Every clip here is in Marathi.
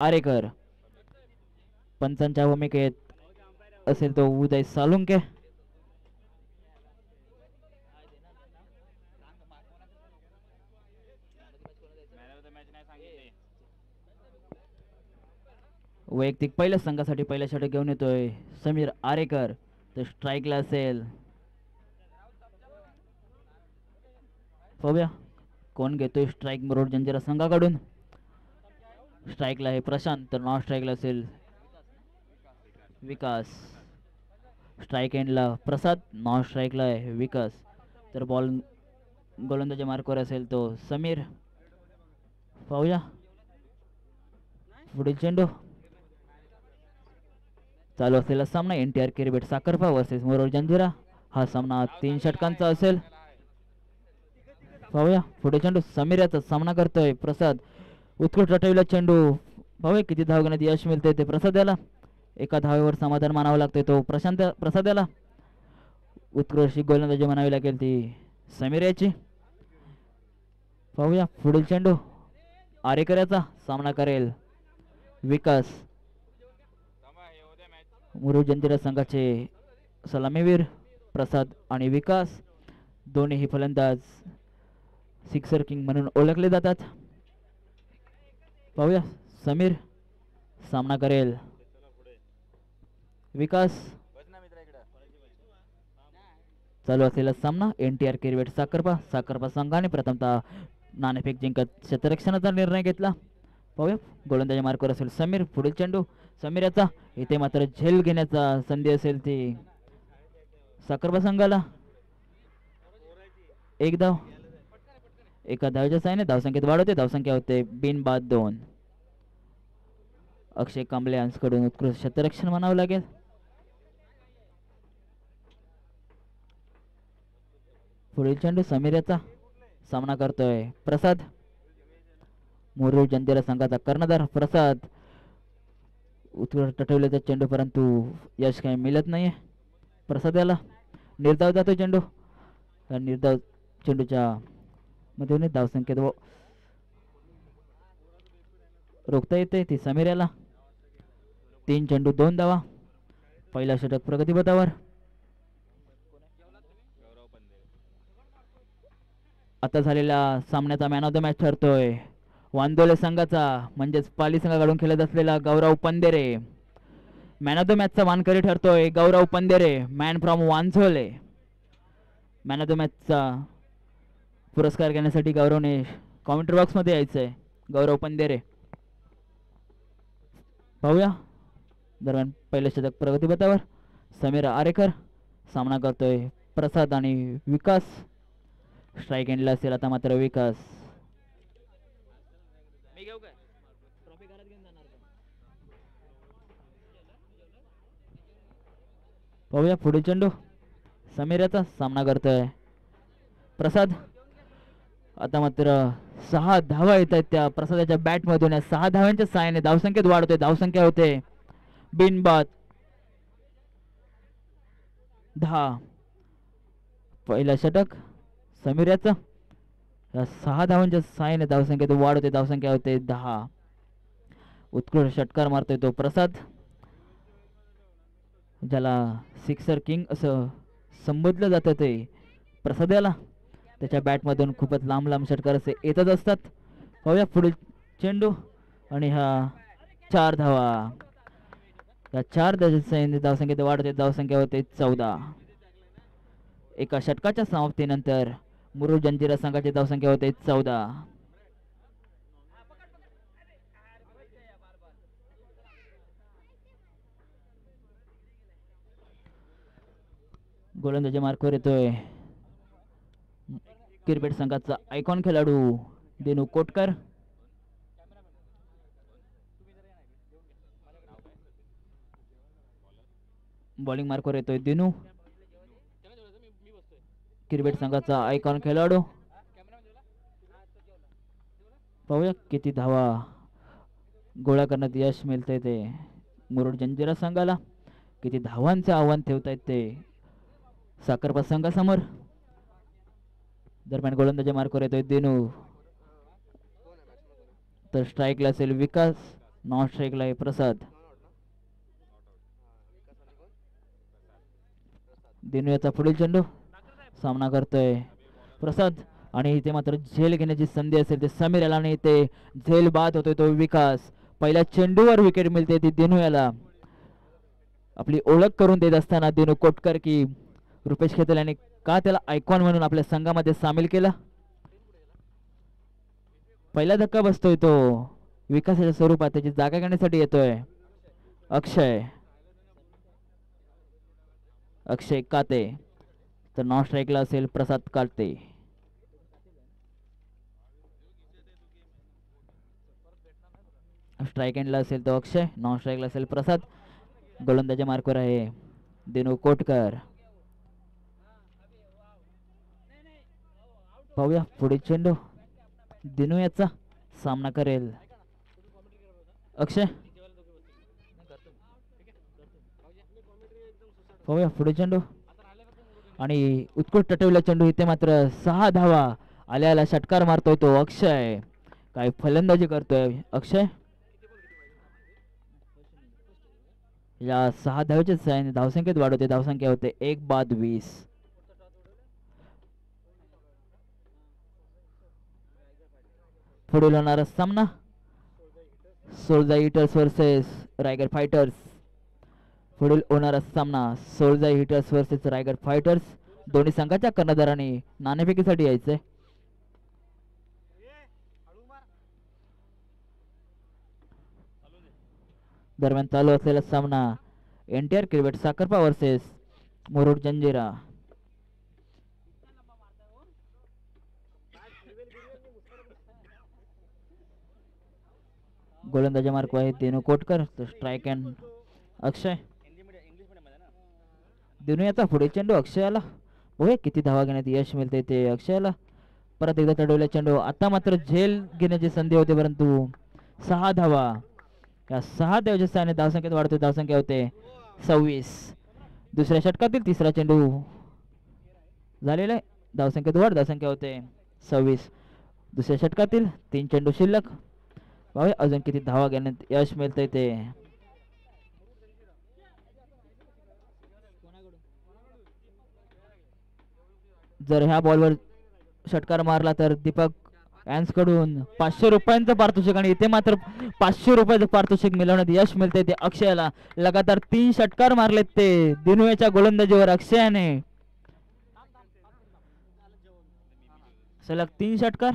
आरेकर. पंचांच्या भूमिकेत असेल तो उदय सालुंके. वैयक्तिक पहिल्या संघासाठी पहिल्या षटक घेऊन येतोय समीर आरेकर. तर स्ट्राईकला असेल पाहूया कोण घेतोय स्ट्राईक मुरुड जंजिरा संघाकडून. स्ट्राईकला आहे प्रशांत तर नॉन स्ट्राईकला असेल विकास. स्ट्राईक एंडला प्रसाद नॉन स्ट्राईकला आहे विकास. तर बॉल गोलंदाजी मार्कवर असेल तो समीर. पाहूया पुढील चेंडू. चालू असलेला सामना NTR cricket Sakharpa versus Murud Janjira. हा सामना 3 षटकांचा असेल. पाहूया पुढे चेंडू समीर याचा सामना करतोय प्रसाद. उत्कृष्ट टटविला चेंडू. पाहूया किती धाव घेण्यात यश मिळते ते प्रसाद याला. एका धावेवर समाधान मानावं लागतंय तो प्रसाद याला. उत्कृष्ट गोलंदाजी म्हणावी लागेल ती समीर याची. पाहूया पुढील चेंडू आरेकर याचा सामना करेल विकास. मुरुड जंजिरा संघाचे सलामीवीर प्रसाद आणि विकास दोन्हीही फलंदाज सिक्सर किंग म्हणून ओळखले जातात. पाहूया समीर सामना करेल विकास. चालू असलेला सामना NTR क्रिकेट साखरपा संघाने प्रथमतः नाणेफेक जिंकत क्षेत्ररक्षणाचा निर्णय घेतला. पाहूया गोलंदाजी मार्कवर असेल समीर. पुढील चेंडू समीर याचा. इथे मात्र झेल घेण्याचा संधी असेल ती साखरपा संघाला. एक धाव. एका धावेच्या साहाय्याने धावसंख्येत वाढ होते. धावसंख्या होते बिनबाद 2. अक्षय कांबळे यांच्याकडून उत्कृष्ट क्षेत्ररक्षण म्हणावं लागेल. पुढील चेंडू समीर याचा सामना करतोय प्रसाद. मुरुड जंजिरा संघाचा कर्णधार प्रसाद. उत्कृष्ट टटवल्याचा चेंडू परंतु यश काही मिळत नाहीये प्रसाद याला. निर्धाव जातो चेंडू. निर्धाव चेंडूच्या मध्ये धावसंख्येत रोखता येते ती समीर याला. 3 चेंडू 2 धावा. पहिला षटक प्रगतीपथावर. आता झालेल्या सामन्याचा मॅन ऑफ द मॅच ठरतोय वांदोले संघाचा म्हणजेच पाली संघाकडून खेळत असलेला Gaurav Pandere. Man of the मॅचचा मानकरी ठरतोय Gaurav Pandere man from Wanjhole. Man of the मॅचचा पुरस्कार घेण्यासाठी गौरवने कॉमेंट्री बॉक्स मध्ये यायचंय गौरव पंदेरे. पाहूया दरम्यान पहिलं षटक प्रगतीपथावर. समीर आरेकर सामना करतोय प्रसाद आणि विकास. स्ट्राईक एंडला असेल आता मात्र विकास. पाहूया पुढे चेंडू समीर याचा सामना करतोय प्रसाद. आता मात्र 6 धावा येत आहेत त्या प्रसादाच्या बॅट मधून. 6 धाव्यांच्या साहाय्याने धावसंख्येत वाढ होते. धावसंख्या होते बिनबाद 10. पहिला षटक समीर याचा. 6 धावांच्या साहाय्याने धावसंख्येत वाढ होते. धावसंख्या होते 10. उत्कृष्ट षटकार मारतोय तो प्रसाद ज्याला सिक्सर किंग असं संबोधलं जातं ते प्रसाद याला. त्याच्या बॅटमधून खूपच लांब लांब षटकार असे येतच असतात. पाहूया पुढील चेंडू आणि हा 4 धावा. या 4 धावसंख्येत वाढ होते. धावसंख्या होते 14. एका षटकाच्या समाप्तीनंतर मुरुड जंजिरा संघाची धावसंख्या होते 14. गोलंदाजी मार्कवर येतोय क्रिकेट संघाचा आयकॉन खेळाडू दिनू कोटकर. बॉलिंग मार्कवर येतोय दिनू क्रिकेट संघाचा आयकॉन खेळाडू. पाहूया किती धावा गोळा करण्यात यश मिळते ते मुरुड जंजिरा संघाला. किती धावांचे आव्हान ठेवतायत ते साखरपा संघासमोर. दरम्यान गोलंदाजी मार्कवर येतोय दिनू. तर स्ट्राईकला असेल विकास. नॉन स्ट्राईकला आहे प्रसाद. दिनू याचा पुढील चेंडू सामना करतोय प्रसाद आणि इथे मात्र झेल घेण्याची संधी असेल ते समीर याला आणि ते झेल बाद होतोय तो विकास. पहिल्या चेंडूवर विकेट मिळते ती दिनू याला. आपली ओळख करून देत असताना दिनू कोटकर की रुपेश खेतल यांनी का त्याला आयकॉन म्हणून आपल्या संघामध्ये सामील केला. पहिला धक्का बसतोय तो विकासाच्या स्वरूपात त्याची जागा घेण्यासाठी येतोय अक्षय. अक्षय काते तर नॉन स्ट्राईकला असेल प्रसाद काते. स्ट्राईक एंडला असेल तो अक्षय. नॉन स्ट्राईकला असेल प्रसाद. गोलंदाजी मार्कवर आहे दिनू कोटकर. पाहूया पुढे चेंडू दिनू याचा सामना करेल अक्षय. पाहूया पुढे चेंडू आणि उत्कृष्ट टटवला चेंडू. इथे मात्र 6 धावा आल्याला षटकार मारतोय तो अक्षय. काय फलंदाजी करतोय अक्षय. या 6 धावेच्या सहाय्याने धावसंख्येत वाढ होते. धावसंख्या होते 1-20. पुढील होणारा सामना Soljai hitters versus Raigad fighters. पुढील होणारा सामना Soljai hitters versus Raigad fighters. दोन्ही संघाच्या कर्णधारांनी नाणेफेकीसाठी यायचंय. दरम्यान चालू असलेला सामना एनटीआर क्रिकेट साखरपा वर्सेस मुरुड जंजिरा. गोलंदाजी मार्क आहे दिनू कोटकर. स्ट्राईक अँड अक्षय. दिनू याचा पुढे चेंडू अक्षयाला. होय किती धावा घेण्यात यश मिळते ते अक्षयाला. परत एकदा चढवला चेंडू. आता मात्र झेल घेण्याची संधी होते परंतु 6 धावा. या 6 धावाच्या सहाय्याने धावसंख्येत वाढते. धावसंख्या होते 26. दुसऱ्या षटकातील तिसरा चेंडू झालेला आहे. धावसंख्येत वाढ. धावसंख्या होते 26. दुसऱ्या षटकातील 3 चेंडू शिल्लक. अजून किती धावा घेण्यात यश मिळतंय ते. जर ह्या बॉलवर षटकार मारला तर दीपक यांस कडून 500 रुपयांचं पारितोषिक आणि इथे मात्र 500 रुपयाचं पारितोषिक मिळवण्यात यश मिळते ते अक्षयाला. लगातार 3 षटकार मारलेत ते दिनू याच्या गोलंदाजीवर अक्षयाने. सलग 3 षटकार.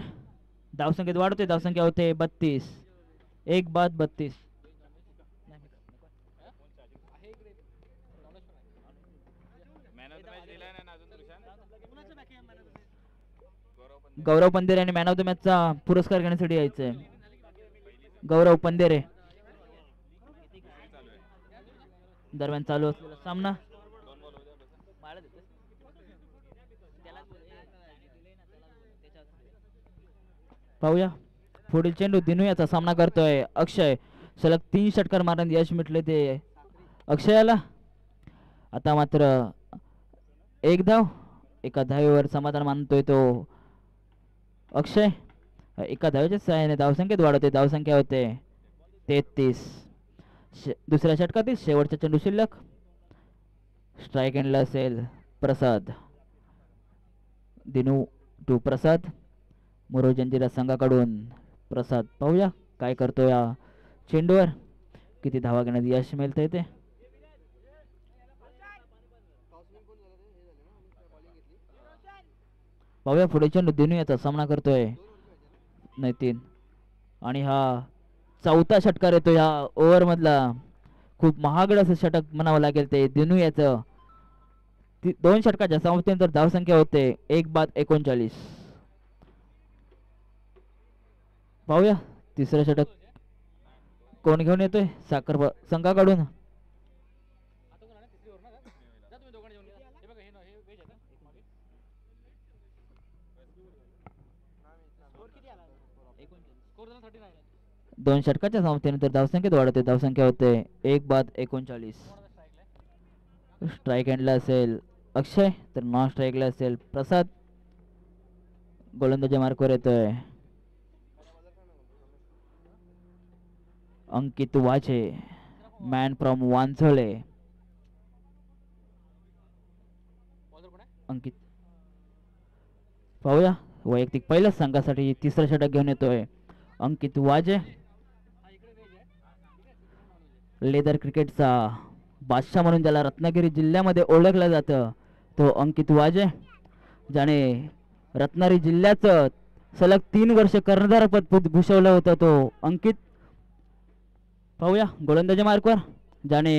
धावसंख्येत वाढते. धावसंख्या होते 32. 1-32. गौरव पंधेरे आणि मॅन ऑफ द मॅचचा पुरस्कार घेण्यासाठी यायचंय गौरव पंधेरे. दरम्यान चालू असलेला सामना पाहूया पुढील चेंडू दिनू याचा सामना करतोय अक्षय. सलग 3 षटकार मारण्यात यश मिळले ते अक्षयाला. आता मात्र 1 धाव. एका धावेवर समाधान मानतोय तो अक्षय. एका धावेच्या सहाय्याने धावसंख्येत वाढवते. धावसंख्या होते 33. दुसऱ्या षटकातील शेवटचा चेंडू शिल्लक. स्ट्राईक एंडला असेल प्रसाद. दिनू टू प्रसाद. मुरुड जंजिरा संघाकडून प्रसाद. पाहूया काय करतो या चेंडूवर. किती धावा घेण्यात यश मिळतंय ते. पाहूया पुढे चेंडू दिनू याचा सामना करतोय नितीन आणि हा 4था षटकार येतो या ओव्हर मधला. खूप महागड असं षटक म्हणावं लागेल ते दिनू याचं. 2 षटकाच्या समाप्तीनंतर धावसंख्या होते 1-39. पाहूया तिसरं षटक कोण घेऊन येतोय साखर संघाकडून. दोन षटकाच्या समाप्तीनंतर धावसंख्येत वाढते. धावसंख्या होते 1-39. स्ट्राईक एंडला असेल अक्षय तर नॉन स्ट्राईकला असेल प्रसाद. गोलंदाजी मार्कवर येतोय अंकित वाजे, मॅन फ्रॉम वांझळे. अंकित पाहूया वैयक्तिक पहिल्याच संघासाठी तिसरा षटक घेऊन येतोय अंकित वाजे. लेदर क्रिकेटचा बादशाह म्हणून ज्याला रत्नागिरी जिल्ह्यामध्ये ओळखलं जातं तो अंकित वाजे, ज्याने रत्नागिरी जिल्ह्याचं सलग 3 वर्ष कर्णधार पद भूषवलं होतं तो अंकित. पाहूया गोलंदाजी मार्कवर ज्याने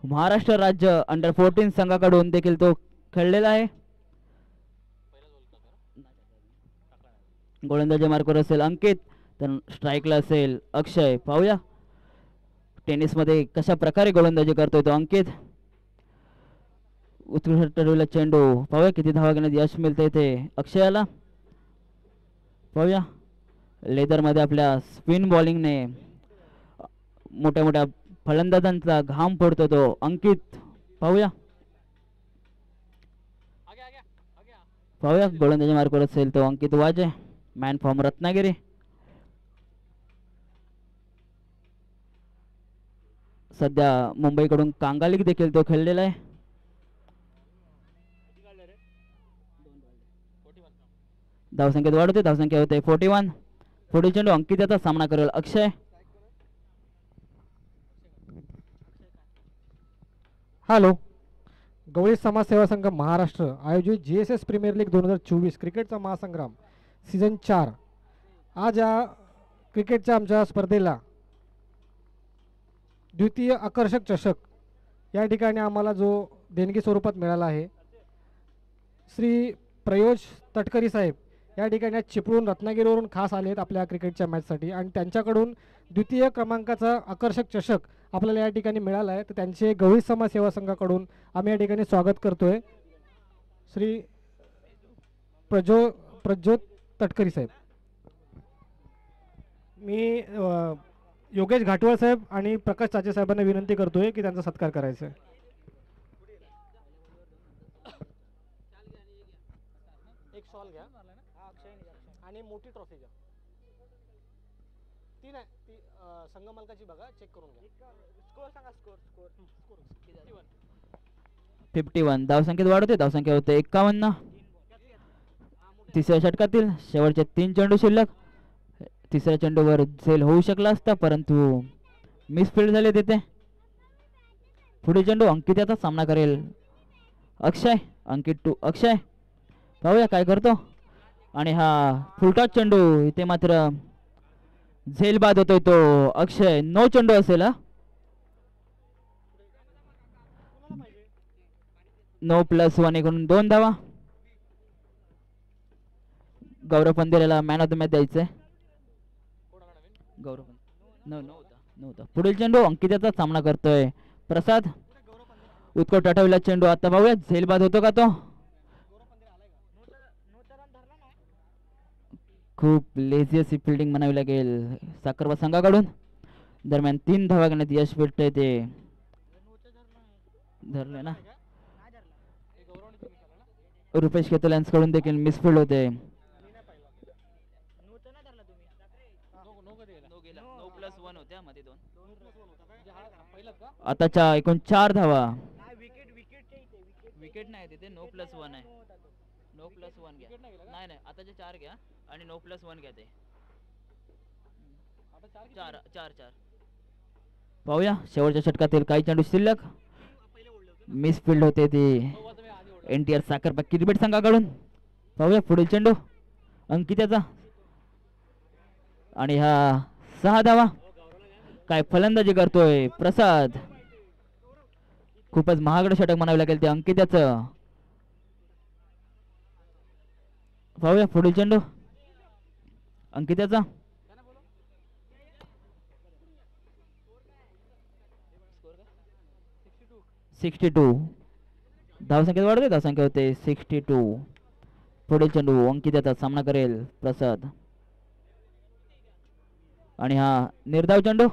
महाराष्ट्र राज्य अंडर-14 संघाकडून देखील तो खेळलेला आहे. गोलंदाजी मार्कवर असेल अंकित, तर स्ट्राईकला असेल अक्षय. पाहूया टेनिसमध्ये कशा प्रकारे गोलंदाजी करतोय तो अंकित. उत्कृष्ट ठरवलेला चेंडू. पाहूया किती धावा घेण्यात यश मिळते इथे अक्षयाला. पाहूया लेदरमध्ये आपल्या स्पिन बॉलिंगने मोठ्या मोठ्या फलंदाजांचा घाम पडतो तो अंकित. पाहूया गोलंदाजी मार्कवर असेल तो अंकित वाजे, मॅन फ्रॉम रत्नागिरी. सध्या मुंबईकडून कांगालीक देखील तो खेळलेला आहे. धावसंख्येत वाढ होते, धावसंख्या होते 41. पुढील चेंडू अंकित याचा सामना करेल अक्षय. हॅलो, गवळी समाज सेवा संघ महाराष्ट्र आयोजित GSS प्रीमियर लीग 2024 क्रिकेटचा महासंग्राम सीझन 4. आज या क्रिकेटच्या आमच्या स्पर्धेला द्वितीय आकर्षक चषक या ठिकाणी आम्हाला जो देणगी स्वरूपात मिळाला आहे, श्री प्रयोज तटकरी साहेब या ठिकाणी आज चिपळूण रत्नागिरीवरून खास आले आहेत आपल्या क्रिकेटच्या मॅचसाठी आणि त्यांच्याकडून द्वितीय क्रमांकाचा आकर्षक चषक आपल्याला या ठिकाणी मिळाला आहे. तर त्यांचे गवळी समाज सेवा संघाकडून आम्ही या ठिकाणी स्वागत करतोय श्री प्रज्योत तटकरी साहेब. मी योगेश घाटवळ साहेब आणि प्रकाश चाचे साहेबांना विनंती करतोय की त्यांचा सत्कार करायचा आहे. एक शॉल घ्या आणि मोठी ट्रॉफी घ्या. ती नाही, ती संघ मालकाची बघा, चेक करून घ्या. स्कोर सांगा. स्कोर 51. धावसंख्येत वाढ होते, धावसंख्या होते 51. तिसऱ्या षटकातील शेवटचे 3 चेंडू शिल्लक. तिसऱ्या चेंडूवर झेल होऊ शकला असता परंतु मिसफील्ड झाले तिथे. पुढील चेंडू अंकित याचा सामना करेल अक्षय. अंकित टू अक्षय. पाहूया काय करतो. आणि हा फुलटॉस चेंडू इथे मात्र झेल बाद होतोय तो अक्षय. 9 चेंडू असेल. 9+1 एकूण 2 धावा. गौरव पंधेराला मॅन ऑफ द मॅच द्यायचंय. गौरव नव्हता. पुढील चेंडू अंकित याचा सामना करतोय प्रसाद. उत्कट आठवलेला चेंडू. आता पाहूया झेल बाद होतो का तो. खूप लेझी अशी फिल्डिंग म्हणावी लागेल साखरबा संघाकडून. दरम्यान 3 धावा घेण्यात यश भेटतंय. ते धरले ना. रुपेश केतुल्यांस कडून देखील मिसफील्ड होते. 9+1 होत्या मध्ये 2. आताच्या एकूण 4 धावा. विकेट नाही तिथे. 9+1 आहे. 9+1 घ्या. नाही आताचे 4 घ्या आणि 9+1 घ्या. ते 4. पाहूया शेवटच्या षटकातील काही चेंडू शिल्लक. मिसफील्ड होते ते NTR साखरपा क्रिकेट संघाकडून. पाहूया पुढील चेंडू अंकिताचा. आणि हा 6 धावा. काय फलंदाजी करतोय प्रसाद. खूपच महागडं षटक म्हणावं लागेल ते अंकिताचं. पाहूया पुढील चेंडू अंकिताचा. धावसंख्येत वाढते, धावसंख्या होते 62. पुढील चेंडू अंकिताचा सामना करेल प्रसाद. आणि हा निर्धाव चेंडू.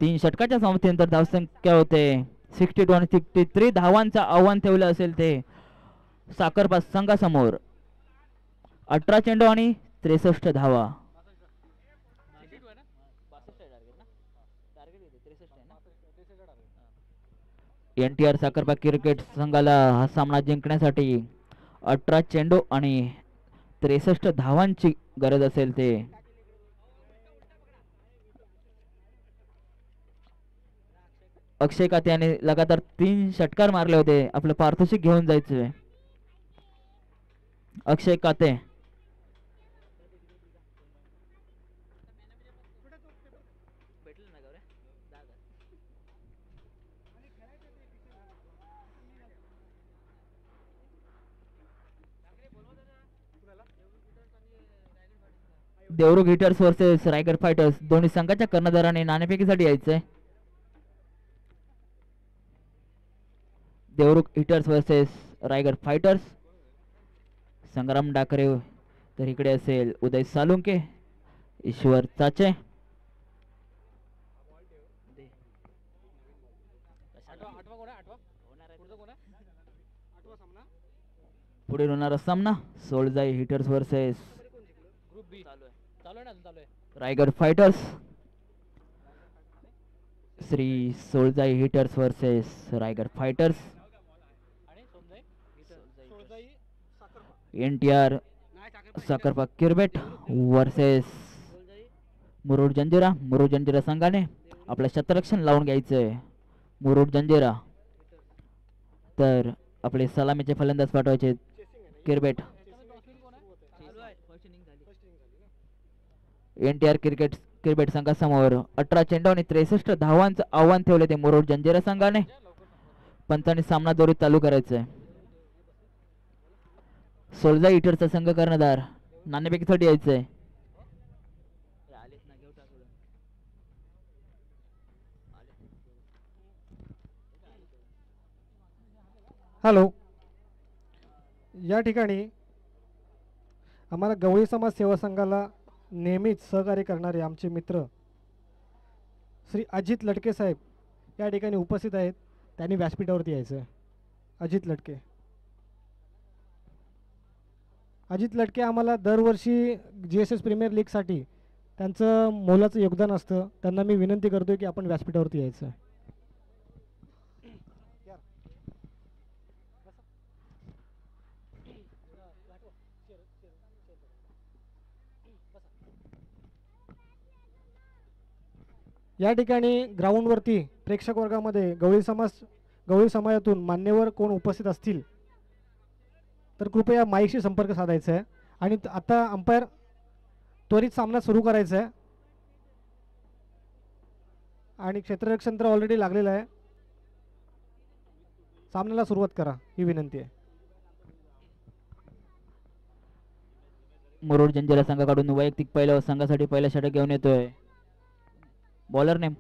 3 षटकाच्या समाप्तीनंतर धावसंख्या होते 62 आणि 63 धावांचा आव्हान ठेवलं असेल ते साखरपा संघासमोर. 18 चेंडू आणि 63 धावा. NTR साखरपा क्रिकेट संघाला हा सामना जिंकण्यासाठी 18 चेंडू आणि 63 धावांची गरज असेल ते अक्षय काते याने लगातार 3 षटकार मारले होते आपलं पारितोषिक घेऊन जायचे Akshay Kate Devrukh hitters versus Raigad fighters दोन्ही संघाच्या कर्णधाराने नाणेफेकीसाठी यायचंय Devrukh hitters versus Raigad fighters Sangram Dakare तर इकडे असेल उदय सालुंके ईश्वर चाचे पुढे होणारा सामना Soljai hitters versus Raigad fighters Shri Soljai hitters versus Raigad fighters NTR Sakharpa cricket versus Murud Janjira संघाने आपलं शतरक्षण लावून घ्यायचंय मुरुड जंजिरा तर आपले सलामीचे फलंदाज पाठवायचे किरबेट NTR क्रिकेट संघासमोर 18 चेंडू आणि 63 धावांचं आव्हान ठेवले ते मुरुड जंजिरा संघाने पंचांनी सामना दोरीत चालू करायचंय सोळजाई हिटरचा संघ कर्णधार नाणेफेकीसाठी यायचंय हॅलो या ठिकाणी आम्हाला गवळी समाज सेवा संघाला नेहमीच सहकार्य करणारे आमचे मित्र श्री अजित लटके साहेब या ठिकाणी उपस्थित आहेत त्यांनी व्यासपीठावरती यायचं अजित लटके आम्हाला दरवर्षी GSS प्रीमियर लीगसाठी त्यांचं मोलाचं योगदान असतं त्यांना मी विनंती करतोय की आपण व्यासपीठावरती यायचं या ठिकाणी ग्राउंडवरती प्रेक्षक वर्गामध्ये गवळी समाजातून मान्यवर कोण उपस्थित असतील तर कृपया माईकशी संपर्क साधायचा आहे आणि आता अंपायर त्वरित सामना सुरू करायचा आहे आणि क्षेत्ररक्षण तर ऑलरेडी लागलेलं आहे सामन्याला सुरुवात करा ही विनंती आहे मुरुड जंजिरा संघाकडून वैयक्तिक पहिल्या संघासाठी पहिला षटक घेऊन येतोय बॉलर नेम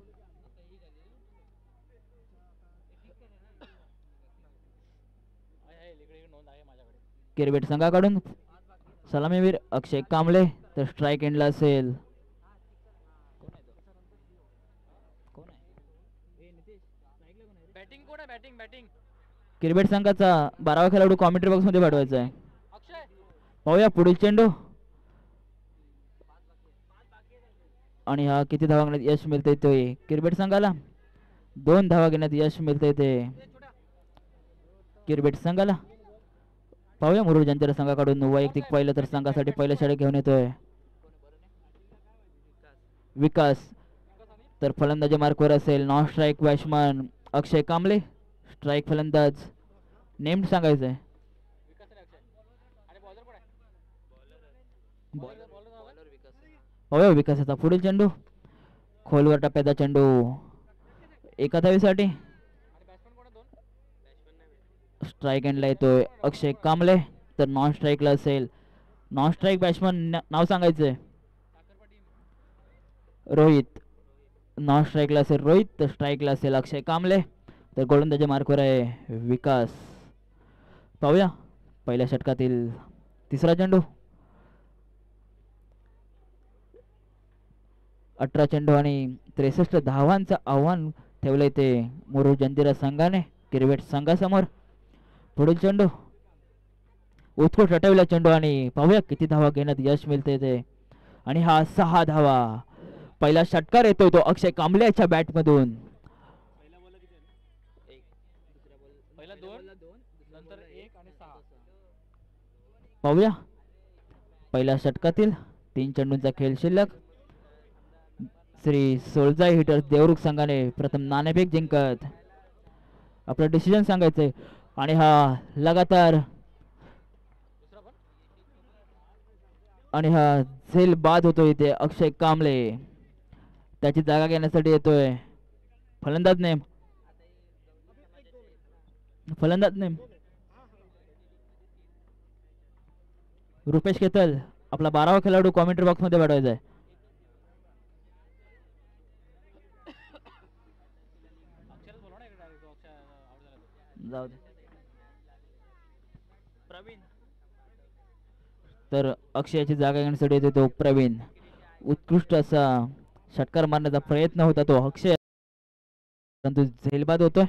किरबेट संघाकडून सलामीवीर अक्षय कांबळे तर स्ट्राइक एंडला असेल किरबेट संघाचा 12वा खेळाडू कॉमेंट्री बॉक्स मध्ये पाठवायचा आहे पाहूया पुढील चेंडू आणि हा किती धावा घेण्यात यश मिळते ते किरबेट संघाला 2 धावा घेण्यात यश मिळते ते किरबेट संघाला पाहूया मुरुड जंजिरा संघाकडून वैयक्तिक पहिलं तर संघासाठी पहिलं षटक घेऊन येतोय विकास तर फलंदाजी मार्कवर असेल नॉन स्ट्राइक बॅट्समन अक्षय कांबळे स्ट्राइक फलंदाज नेम सांगायचंय पाहूया विकासाचा पुढील चेंडू खोलवर टप्प्याचा चेंडू एका धावेसाठी स्ट्राइक एंडला येतोय अक्षय कांबळे तर नॉन स्ट्राइकला असेल नॉन स्ट्राइक बॅट्समन नाव सांगायचंय रोहित नॉन स्ट्राइकला असेल रोहित तर स्ट्राइकला असेल अक्षय कांबळे तर गोलंदाजी मार्कवर आहे विकास पाहूया पहिल्या षटकातील तिसरा चेंडू 18 चेंडू आणि 63 धावांचं आव्हान ठेवलंय ते मुरुड जंजिरा संघाने क्रिकेट संघासमोर पुढील चेंडू उत्कृष्ट हटवला चेंडू आणि पाहूया किती धावा घेण्यात यश मिळते ते आणि हा 6 धावा पहिला षटकार येतोय तो अक्षय कांबळेच्या बॅट मधून. पाहूया पहिल्या षटकातील 3 चेंडूंचा खेळ शिल्लक. श्री सोळजाई हिटर्स देवरुख संघाने प्रथम नाणेफेक जिंकत आपलं डिसिजन सांगायचंय. आणि हा लगातार आणि हा झेल बाद होतोय इथे. अक्षय कांबळे त्याची जागा घेण्यासाठी येतोय. फलंदाज नेम रुपेश केतल आपला 12वा खेळाडू कॉमेंट्री बॉक्स मध्ये पाठवायचा आहे. जाऊ दे. प्रवीण तर अक्षयाची जागा घेण्यासाठी येतो तो प्रवीण. उत्कृष्ट असा षटकार मारण्याचा प्रयत्न होता तो अक्षय, परंतु झेलबाद होतोय.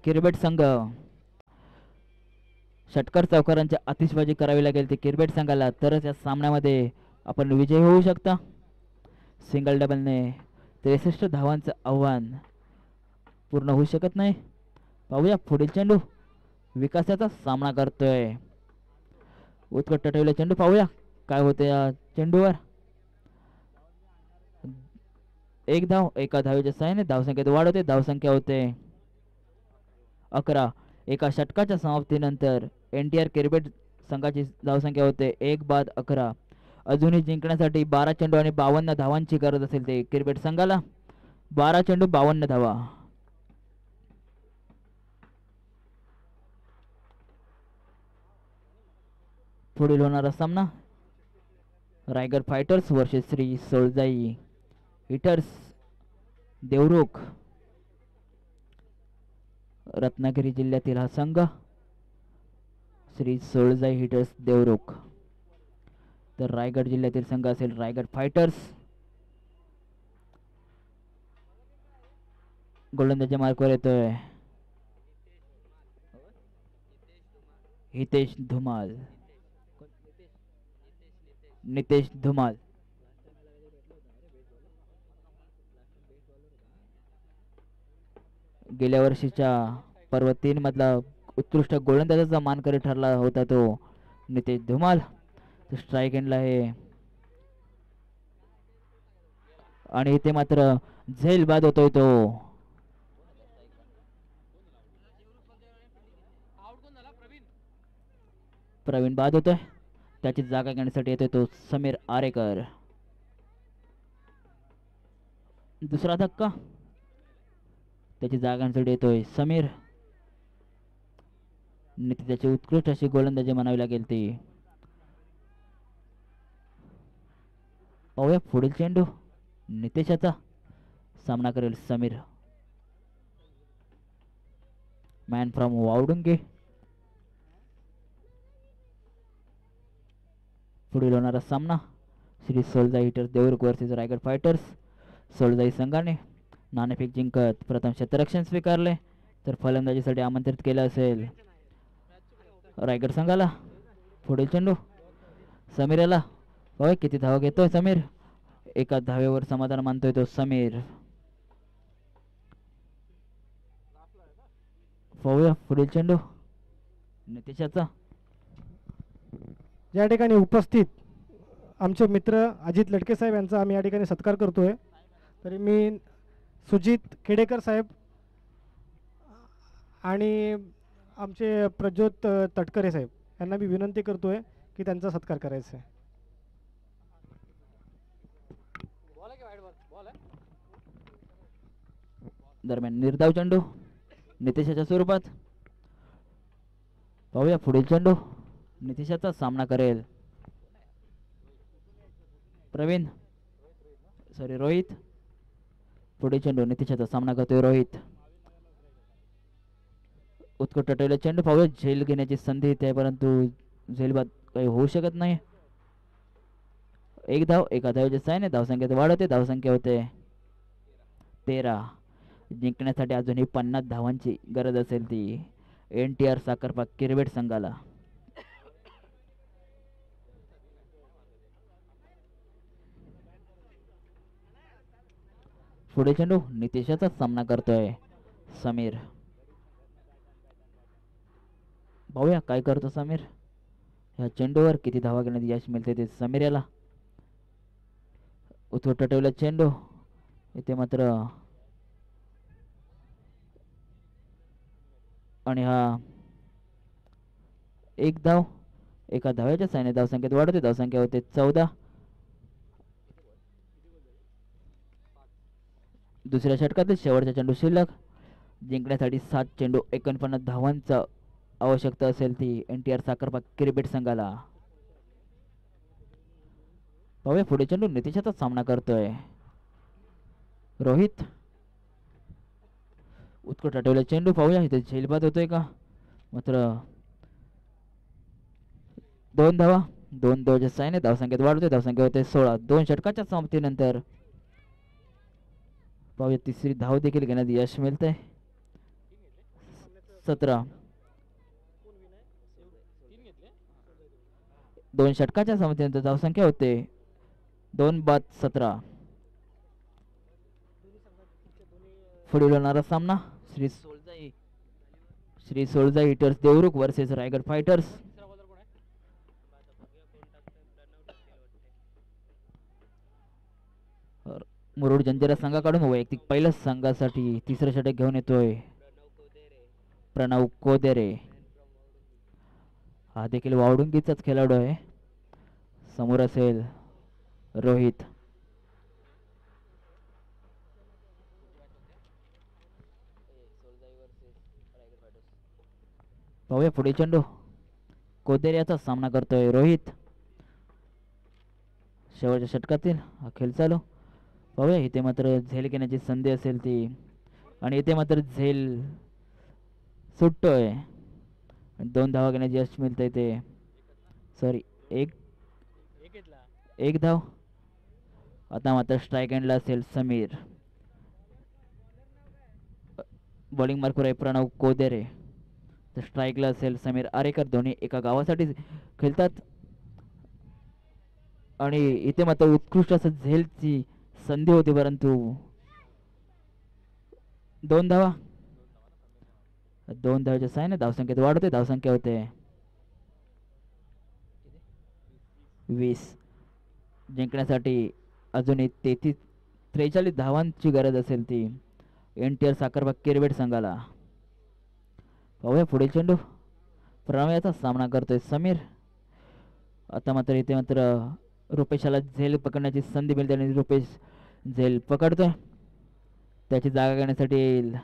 किरबेट संघ षटकार चौकारांची आतिषबाजी करावी लागेल ते किरबेट संघाला, तरच या सामन्यामध्ये आपण विजय होऊ शकता. सिंगल डबलने 63 धावांचं आव्हान पूर्ण होऊ शकत नाही. पाहूया पुढील चेंडू विकासाचा सामना करतोय. उत्कट ठेवले चेंडू. पाहूया काय होते या चेंडूवर. एक धाव एका धावेच्या साहाय्याने धावसंख्येत वाढ होते. धावसंख्या होते 11. एका षटकाच्या समाप्तीनंतर NTR किरबेट संघाची धावसंख्या होते 1-11. अजूनही जिंकण्यासाठी 12 चेंडू आणि 52 धावांची गरज असेल ते किरबेट संघाला. 12 चेंडू 52 धावा. पुढील होणारा सामना Raigad fighters versus Shri Soljai hitters Devrukh. Ratnagiri जिल्ह्यातील हा संघ श्री सोळजाई हिटर्स देवरुख. तर रायगड जिल्ह्यातील संघ असेल रायगड फायटर्स. गोलंदाजी मार्कवर येतोय हितेश धुमाल. नितेश धुमाल. गेल्या वर्षीच्या पर्व 3 मधला उत्कृष्ट गोलंदाजाचा मानकरी ठरला होता तो नितेश धुमाल. स्ट्राईक एंडला आहे आणि इथे मात्र झेल बाद होतोय तो. प्रवीण बाद होतोय. त्याची जागा घेण्यासाठी येतोय तो समीर आरेकर. दुसरा धक्का. त्याची जागा घेण्यासाठी येतोय समीर. त्याची उत्कृष्ट अशी गोलंदाजी म्हणावी लागेल ती. पाहूया पुढील चेंडू नितेशाचा सामना करेल समीर. Man from वावडुंगे. पुढील होणारा सामना Shri Soljai hitters Devrukh versus Raigad fighters. Soljai संघाने नाणेफेक जिंकत प्रथम क्षेत्ररक्षण स्वीकारले, तर फलंदाजीसाठी आमंत्रित केलं असेल रायगड संघाला. पुढील चेंडू समीर याला. होय किती धावा घेतोय समीर. एका धावेवर समाधान मानतोय तो समीर. पाहूया पुढील चेंडू नितेशाचा. या ठिकाणी उपस्थित आमचे मित्र अजित लटके साहेब यांचा आम्ही या ठिकाणी सत्कार करतोय. तरी मी सुजित खेडेकर साहेब आणि आमचे प्रज्योत तटकरे साहेब यांना मी विनंती करतोय की त्यांचा सत्कार करायचा आहे. दरम्यान निर्धाव चेंडू नितेशाच्या स्वरूपात. पाहूया पुढील चेंडू नितेशाचा सामना करेल प्रवीण रोहित. पुढील चेंडू नितेशाचा सामना करतोय रोहित. उत्कट टटवला चेंडू, पाहूया झेल घेण्याची संधी इथे आहे, परंतु झेल बाद काही होऊ शकत नाही. एक धाव, एका धावेच्या साहाय्याने धावसंख्येत वाढ होते. धावसंख्या होते 13. जिंकण्यासाठी अजूनही 50 धावांची गरज असेल ती NTR साखरपा किरवेट संघाला. पुढे चेंडू, नितेशाचा सामना करतोय समीर. पाहूया काय करतो समीर. ह्या चेंडूवर किती धावा घेण्यात यश मिळते ते समीर याला. उथवट टटवला चेंडू, इथे मात्र आणि हा एक धाव, एका धाव्याच्या साहाय्याने धावसंख्येत वाढवते. धावसंख्या होते 14. दुसऱ्या षटकातील शेवटचा चेंडू शिल्लक. जिंकण्यासाठी 7 चेंडू 49 धावांचा आवश्यकता असेल ती NTR साखरपा क्रिकेट संघाला. पाहूया पुढे चेंडू, नितीशाचा सामना करतोय रोहित. उत्कट आठवला चेंडू, पाहूया इथे झेलबाद होतोय का. मात्र 2 धावा, 2 धावाच्या साहाय्याने धावसंख्येत वाढवते. धावसंख्या होते 16. 2 षटकाच्या समाप्तीनंतर पाहूया तिसरी धाव देखील घेण्यात यश मिळतंय. 17. 2 षटकाच्या समाप्तीनंतर धावसंख्या होते 2 बाद 17. पुढील होणारा सामना Shri Soljai hitters Devrukh versus Raigad fighters. Murud Janjira संघाकडून वैयक्तिक पहिल्याच संघासाठी तिसरं षटक घेऊन येतोय प्रणव कोदेरे. हा देखील वावडुंगीचाच खेळाडू आहे. समोर असेल रोहित. पाहूया पुढे चेंडू, कोदेरे याचा सामना करतोय रोहित. शेवटच्या षटकातील हा खेळ चालू. पाहूया इथे मात्र झेल घेण्याची संधी असेल ती, आणि इथे मात्र झेल सुटतोय. 2 धावा घेण्याची यश मिळतंय ते, सॉरी एक धाव. आता मात्र स्ट्राईक एंडला असेल समीर. बॉलिंग मार्कवर आहे प्रणव कोदेरे, तर स्ट्राईकला असेल समीर आरेकर. दोन्ही एका गावासाठी खेळतात, आणि इथे मात्र उत्कृष्ट असं झेलची संधी होती, परंतु 2 धावा. 2 धावाच्या साहाय्याने धावसंख्येत वाढ होते. धावसंख्या होते 20. जिंकण्यासाठी अजूनही 43 धावांची गरज असेल ती NTR साखरपा किरवेट संघाला. पाहूया पुढे चेंडू, प्रणव याचा सामना करतोय समीर. आता मात्र इथे मात्र रुपेशाला झेल पकडण्याची संधी मिळते, आणि रुपेश झेल पकडतोय. त्याची जागा घेण्यासाठी येईल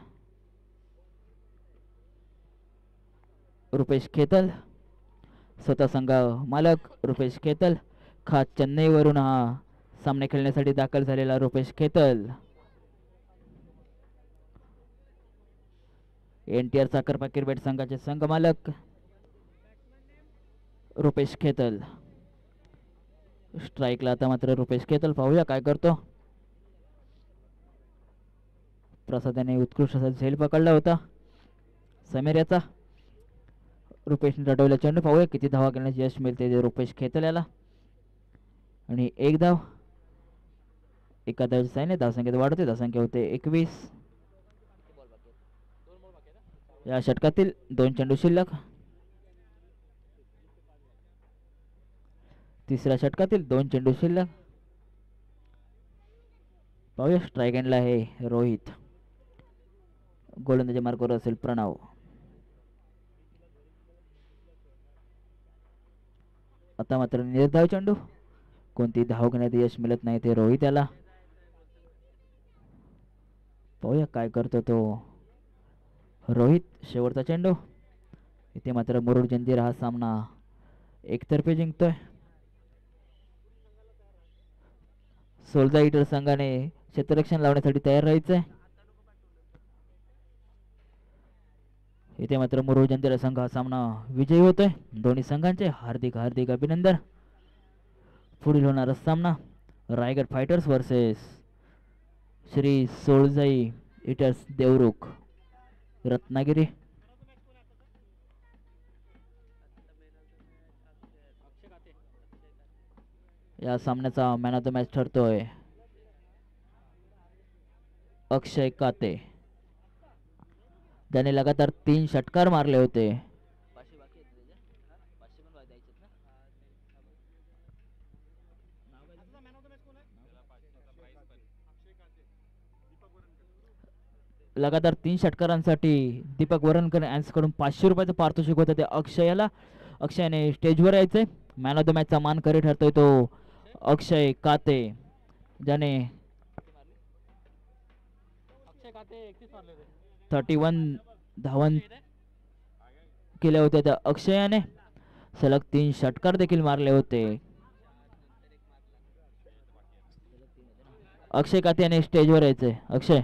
रुपेश खेतल. स्वतः संघा मालक रुपेश खेतल. खास चेन्नईवरून हा सामने खेळण्यासाठी दाखल झालेला रुपेश खेतल. NTR साखरपा क्रिकेट संघाचे संघ मालक रुपेश खेतल. स्ट्राईकला आता मात्र रुपेश खेतल. पाहूया काय करतो. प्रसाद याने उत्कृष्ट असा झेल पकडला होता समीर याचा. रुपेशने रटवला चेंडू, पाहूया किती धावा करण्याचे यश मिळते ते रुपेश खेतल याला. आणि 1 धाव, एका धावच्या साहाय्याने धावसंख्येत वाढते. धावसंख्या होते 21. या षटकातील 2 चेंडू शिल्लक. तिसऱ्या षटकातील 2 चेंडू शिल्लक. पाहूया स्ट्राईक एंडला आहे रोहित. गोलंदाजी मार्कवर असेल प्रणव. आता मात्र निर्धाव चेंडू, कोणती धाव घेण्यात यश मिळत नाही ते रोहित याला. पाहूया काय करतो तो रोहित. शेवटचा चेंडू, इथे मात्र मुरुड जंजिरा हा सामना एकतर्फी जिंकतोय. सोल्जा हिटर संघाने क्षेत्ररक्षण लावण्यासाठी तयार राहायचंय. इथे मात्र मुरुड जंजिरा संघ हा सामना विजयी होतोय. दोन्ही संघांचे हार्दिक हार्दिक अभिनंदन. पुढील होणारा सामना Raigad fighters versus Shri Soljai hitters Devrukh Ratnagiri. या सामन्याचा मॅन ऑफ द मॅच ठरतोय अक्षय काते, ज्याने लगातार 3 षटकार मारले होते. लगातार 3 षटकारांसाठी दीपक वरणकर यांच्याकडून 500 रुपयाचं पारितोषिक होतं ते अक्षयाला. अक्षयने स्टेजवर यायचंय. मॅन ऑफ द मॅचचा मानकरी ठरतोय तो अक्षय काते, ज्याने 31 धावन केले होते. त्या अक्षयाने सलग 3 षटकार देखील मारले होते. अक्षय काते याने स्टेजवर यायचंय. अक्षय.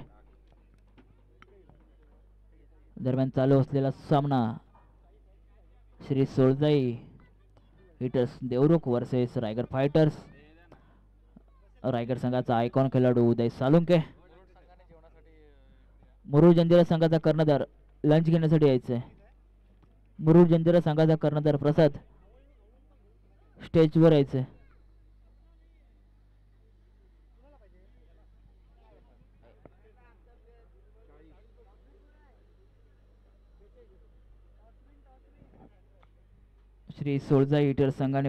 दरम्यान चालू असलेला सामना Shri Soljai hitters Devrukh versus Raigad fighters. Raigad संघाचा आयकॉन खेळाडू उदय सालुंके. मुरुड जंजिरा संघाचा कर्णधार लंच घेण्यासाठी यायचंय. मुरुड जंजिरा संघाचा कर्णधार प्रसाद स्टेजवर यायचंय. श्री सोळजाई हिटर्स संघाने